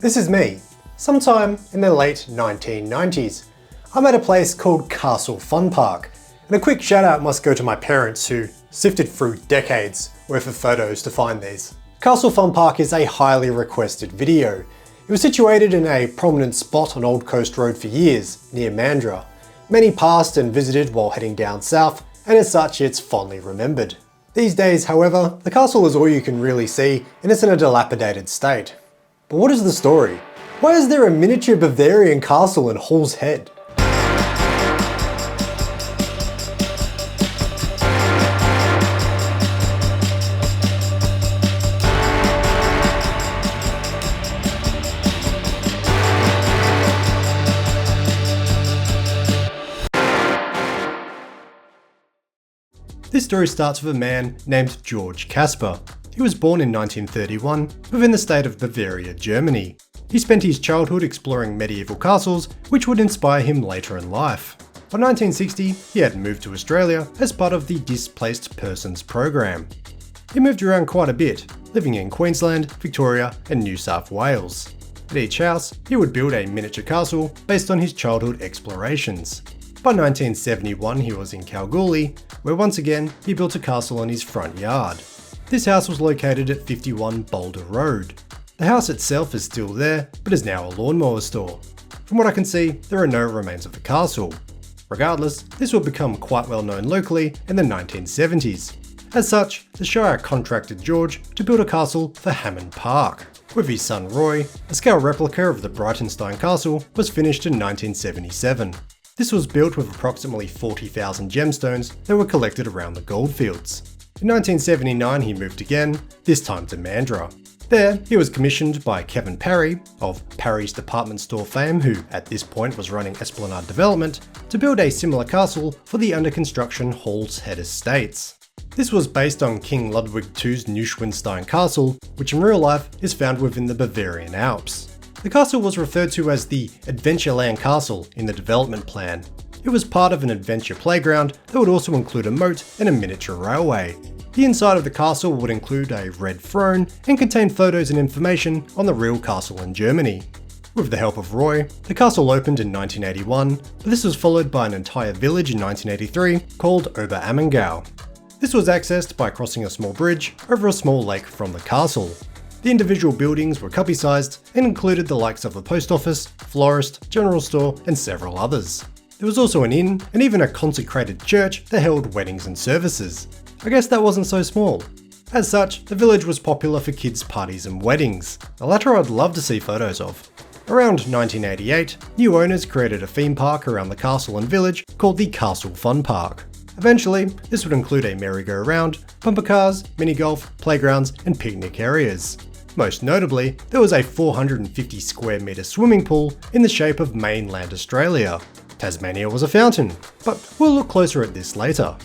This is me, sometime in the late 1990s. I'm at a place called Castle Fun Park, and a quick shout out must go to my parents who sifted through decades worth of photos to find these. Castle Fun Park is a highly requested video. It was situated in a prominent spot on Old Coast Road for years, near Mandurah. Many passed and visited while heading down south, and as such it's fondly remembered. These days, however, the castle is all you can really see, and it's in a dilapidated state. But what is the story? Why is there a miniature Bavarian castle in Hall's Head? This story starts with a man named George Casper. He was born in 1931 within the state of Bavaria, Germany. He spent his childhood exploring medieval castles, which would inspire him later in life. By 1960, he had moved to Australia as part of the Displaced Persons program. He moved around quite a bit, living in Queensland, Victoria, and New South Wales. At each house, he would build a miniature castle based on his childhood explorations. By 1971, he was in Kalgoorlie, where once again he built a castle in his front yard. This house was located at 51 Boulder Road. The house itself is still there, but is now a lawnmower store. From what I can see, there are no remains of the castle. Regardless, this would become quite well known locally in the 1970s. As such, the Shire contracted George to build a castle for Hammond Park. With his son Roy, a scale replica of the Brightenstein Castle was finished in 1977. This was built with approximately 40,000 gemstones that were collected around the goldfields. In 1979 he moved again, this time to Mandurah. There, he was commissioned by Kevin Parry, of Parry's department store fame, who at this point was running Esplanade Development, to build a similar castle for the under construction Hall's Head Estates. This was based on King Ludwig II's Neuschwanstein Castle, which in real life is found within the Bavarian Alps. The castle was referred to as the Adventureland Castle in the development plan. It was part of an adventure playground that would also include a moat and a miniature railway. The inside of the castle would include a red throne and contain photos and information on the real castle in Germany. With the help of Roy, the castle opened in 1981, but this was followed by an entire village in 1983 called Oberammergau. This was accessed by crossing a small bridge over a small lake from the castle. The individual buildings were cubby-sized and included the likes of a post office, florist, general store, and several others. There was also an inn and even a consecrated church that held weddings and services. I guess that wasn't so small. As such, the village was popular for kids' parties and weddings. The latter I'd love to see photos of. Around 1988, new owners created a theme park around the castle and village called the Castle Fun Park. Eventually, this would include a merry-go-round, bumper cars, mini-golf, playgrounds, and picnic areas. Most notably, there was a 450 square metre swimming pool in the shape of mainland Australia. Tasmania was a fountain, but we'll look closer at this later.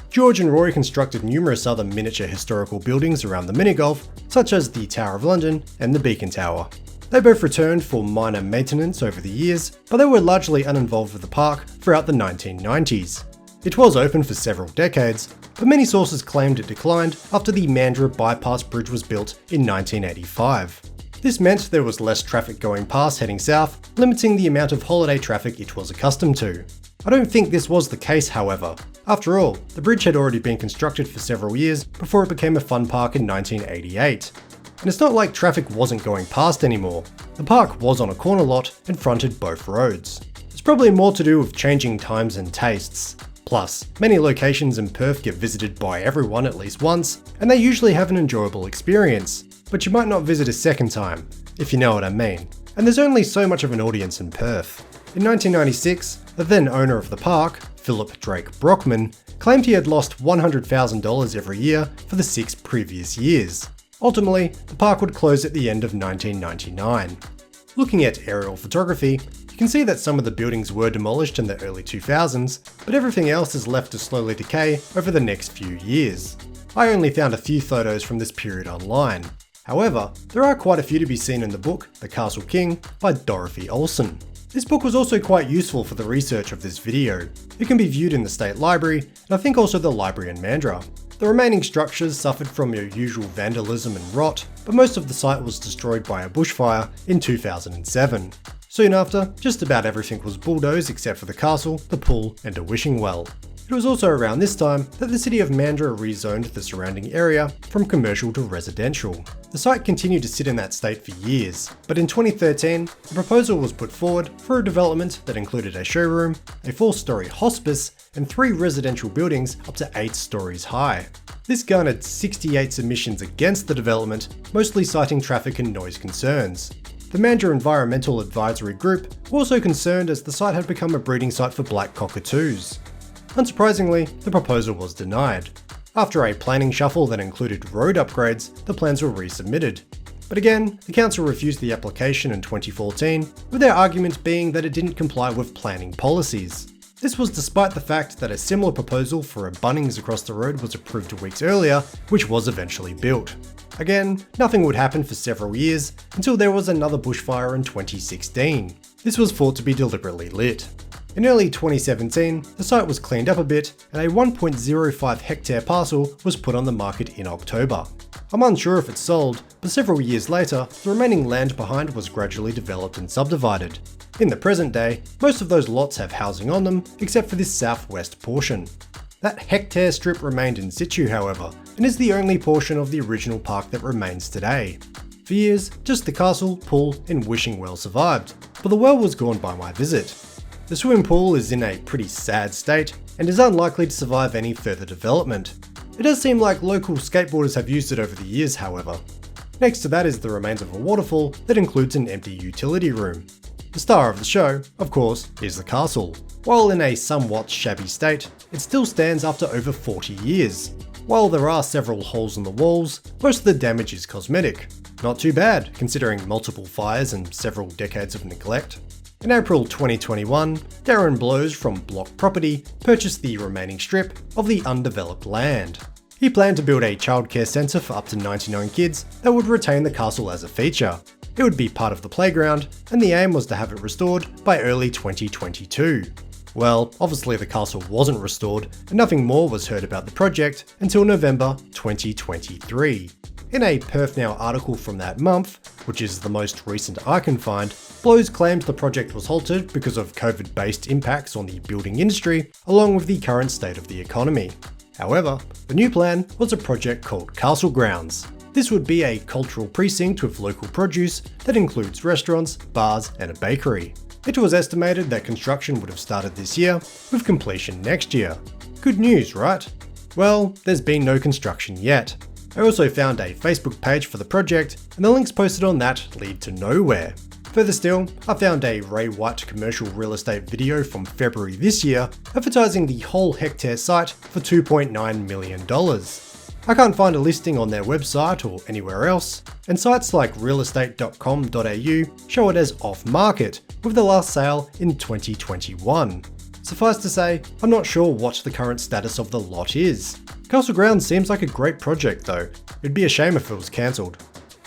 George and Roy constructed numerous other miniature historical buildings around the mini-golf, such as the Tower of London and the Beacon Tower. They both returned for minor maintenance over the years, but they were largely uninvolved with the park throughout the 1990s. It was open for several decades, but many sources claimed it declined after the Mandurah Bypass Bridge was built in 1985. This meant there was less traffic going past heading south, limiting the amount of holiday traffic it was accustomed to. I don't think this was the case, however. After all, the bridge had already been constructed for several years before it became a fun park in 1988. And it's not like traffic wasn't going past anymore. The park was on a corner lot and fronted both roads. It's probably more to do with changing times and tastes. Plus, many locations in Perth get visited by everyone at least once, and they usually have an enjoyable experience, but you might not visit a second time, if you know what I mean. And there's only so much of an audience in Perth. In 1996, the then owner of the park, Philip Drake Brockman, claimed he had lost $100,000 every year for the 6 previous years. Ultimately, the park would close at the end of 1999. Looking at aerial photography, you can see that some of the buildings were demolished in the early 2000s, but everything else is left to slowly decay over the next few years. I only found a few photos from this period online. However, there are quite a few to be seen in the book The Castle King by Dorothy Olsen. This book was also quite useful for the research of this video. It can be viewed in the State Library, and I think also the library in Mandurah. The remaining structures suffered from your usual vandalism and rot, but most of the site was destroyed by a bushfire in 2007. Soon after, just about everything was bulldozed except for the castle, the pool, and a wishing well. It was also around this time that the city of Mandurah rezoned the surrounding area from commercial to residential. The site continued to sit in that state for years, but in 2013, a proposal was put forward for a development that included a showroom, a 4-story hospice, and 3 residential buildings up to 8 stories high. This garnered 68 submissions against the development, mostly citing traffic and noise concerns. The Mandurah Environmental Advisory Group were also concerned as the site had become a breeding site for black cockatoos. Unsurprisingly, the proposal was denied. After a planning shuffle that included road upgrades, the plans were resubmitted. But again, the council refused the application in 2014, with their argument being that it didn't comply with planning policies. This was despite the fact that a similar proposal for a Bunnings across the road was approved weeks earlier, which was eventually built. Again, nothing would happen for several years, until there was another bushfire in 2016. This was thought to be deliberately lit. In early 2017, the site was cleaned up a bit, and a 1.05 hectare parcel was put on the market in October. I'm unsure if it sold, but several years later, the remaining land behind was gradually developed and subdivided. In the present day, most of those lots have housing on them, except for this southwest portion. That hectare strip remained in situ, however, and is the only portion of the original park that remains today. For years, just the castle, pool, and wishing well survived, but the well was gone by my visit. The swimming pool is in a pretty sad state and is unlikely to survive any further development. It does seem like local skateboarders have used it over the years, however. Next to that is the remains of a waterfall that includes an empty utility room. The star of the show, of course, is the castle. While in a somewhat shabby state, it still stands after over 40 years. While there are several holes in the walls, most of the damage is cosmetic. Not too bad, considering multiple fires and several decades of neglect. In April 2021, Darren Blows from Block Property purchased the remaining strip of the undeveloped land. He planned to build a childcare centre for up to 99 kids that would retain the castle as a feature. It would be part of the playground, and the aim was to have it restored by early 2022. Well, obviously the castle wasn't restored, and nothing more was heard about the project until November 2023. In a Perth Now article from that month, which is the most recent I can find, Blows claimed the project was halted because of COVID-based impacts on the building industry, along with the current state of the economy. However, the new plan was a project called Castle Grounds. This would be a cultural precinct with local produce that includes restaurants, bars, and a bakery. It was estimated that construction would have started this year, with completion next year. Good news, right? Well, there's been no construction yet. I also found a Facebook page for the project, and the links posted on that lead to nowhere. Further still, I found a Ray White commercial real estate video from February this year advertising the whole hectare site for $2.9 million. I can't find a listing on their website or anywhere else, and sites like realestate.com.au show it as off-market, with the last sale in 2021. Suffice to say, I'm not sure what the current status of the lot is. Castle Grounds seems like a great project though. It'd be a shame if it was cancelled.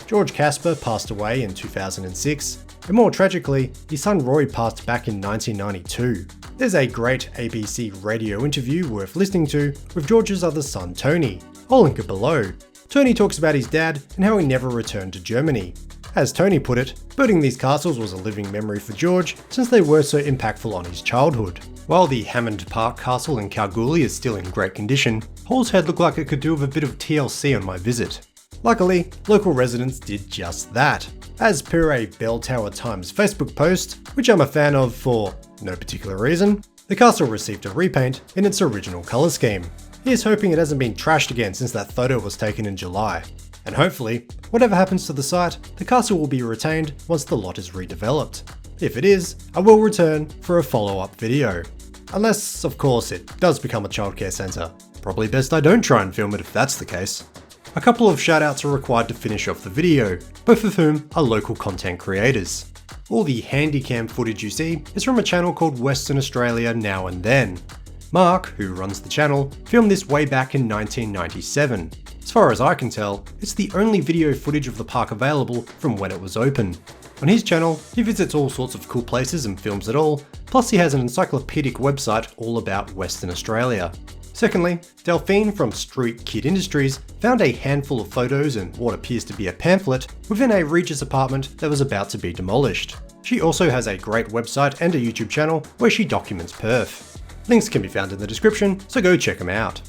George Casper passed away in 2006, and more tragically, his son Roy passed back in 1992. There's a great ABC radio interview worth listening to with George's other son Tony. I'll link it below. Tony talks about his dad and how he never returned to Germany. As Tony put it, building these castles was a living memory for George since they were so impactful on his childhood. While the Hammond Park Castle in Kalgoorlie is still in great condition, Hall's Head looked like it could do with a bit of TLC on my visit. Luckily, local residents did just that. As per a Bell Tower Times Facebook post, which I'm a fan of for no particular reason, the castle received a repaint in its original colour scheme. He is hoping it hasn't been trashed again since that photo was taken in July. And hopefully, whatever happens to the site, the castle will be retained once the lot is redeveloped. If it is, I will return for a follow-up video. Unless, of course, it does become a childcare centre. Probably best I don't try and film it if that's the case. A couple of shoutouts are required to finish off the video, both of whom are local content creators. All the handycam footage you see is from a channel called Western Australia Now and Then. Mark, who runs the channel, filmed this way back in 1997. As far as I can tell, it's the only video footage of the park available from when it was open. On his channel, he visits all sorts of cool places and films it all, plus he has an encyclopedic website all about Western Australia. Secondly, Delphine from Street Kid Industries found a handful of photos and what appears to be a pamphlet within a Regis apartment that was about to be demolished. She also has a great website and a YouTube channel where she documents Perth. Links can be found in the description, so go check them out.